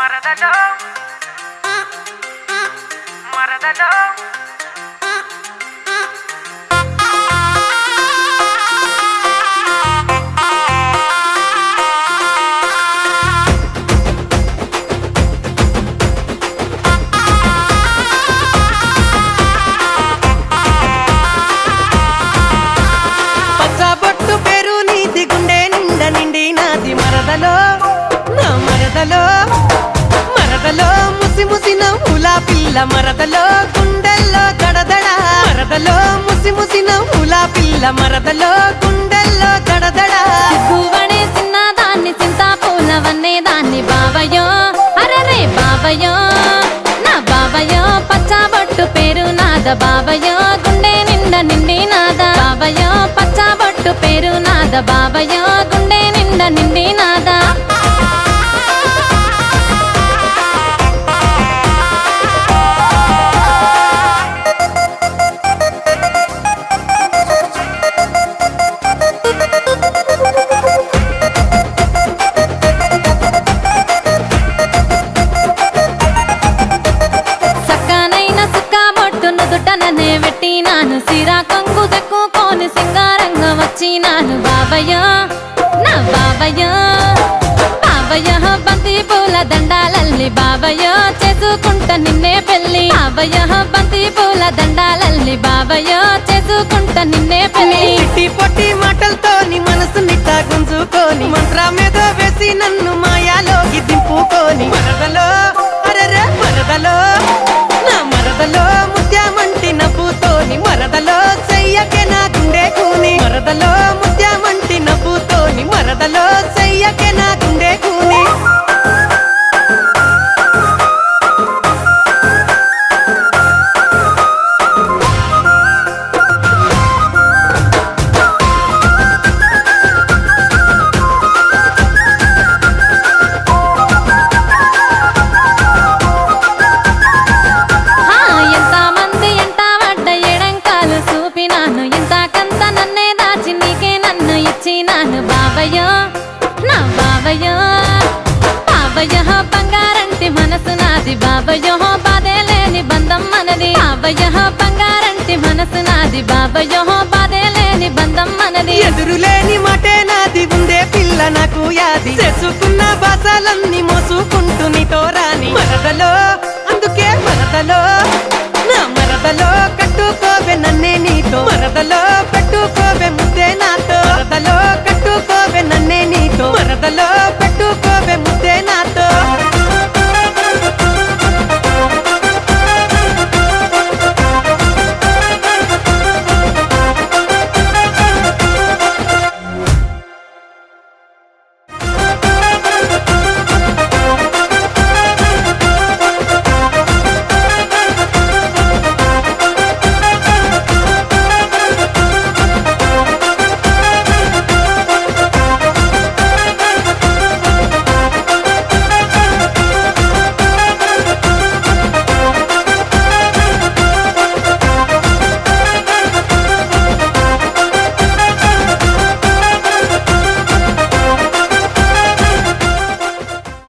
మరదలో మరదలో పచ్చబొట్టు పేరు నీది గుండె నిండ నిండి నాది మరదలో నా మరదలో మరదలో ముసి ముసి నవ్వుల పిల్ల మరదలో గుండెల్లో దడదడ మరదలో ముసి ముసి నవ్వుల పిల్ల మరదలో గుండెల్లో దడదడ సిగ్గువడే చిన్నదాన్ని చింతాపూలవన్నే దాన్ని బావయో అరరే బావయో నా బావయో పచ్చబొట్టు పేరు నాద బావయో గుండె నిండ నిండి నాద బావయో పచ్చబొట్టు పేరు నాద బావయో గుండె నిండ నిండి నాద సక్కనైన సుక్క బొట్టు నుదుటననే పెట్టినాను సిరా కొంగు దక్కుకొని సింగారంగా వచ్చినాను బావయ్యో నా బావయ్యో బావయ్యో బంతి పూల దండాలల్లి బావయ్యో చేసుకుంటా నిన్నే పెళ్ళి బావయ్యో బంతి పూల దండాలల్లి బావయ్యో చేసుకుంటా నిన్నే పెళ్ళి చిట్టి పొట్టి మాటలతోని మనసు నిట్ట గుంజుకొని మంత్రమేదో వేసి నన్ను మాయాలోకి దింపుకొని మరదలో అరరే మరదలో నా మరదలో ముత్యామంటి నవ్వుతోని మరదలో చెయ్యకే నా గుండె కూని మరదలో ముత్యామంటి నవ్వుతోని మరదలో చెయ్యకే నా గుండె కూని ఆ ఎంత మంది ఎంట పడ్డ ఎడంకాలు చూపినాను ఇంతకంత నన్నే దాచి నీకే నన్ను ఇచ్చినాను బావయ్యో నా బావయ్యో బావయ్యో బంగారంటి మనసు నాది బావయ్యో బాధే లేని బంధం మనది బావయ్యో బంగారంటి మనసు నాది బావయ్యో బాధే లేని బంధం మనది ఎదురులేని మాటే నాది ఉందే పిల్ల నాకు యాది చేసుకున్న బాసలన్నీ మోసుకుంటూ నీతో రాని మరదలో అందుకే మరదలో నా మరదలో కట్టుకోవే నన్నే నీతో మరదలో పెట్టుకోవే ముద్దే నాతో మరదలో కట్టుకోవే నన్నే నీతో మరదలో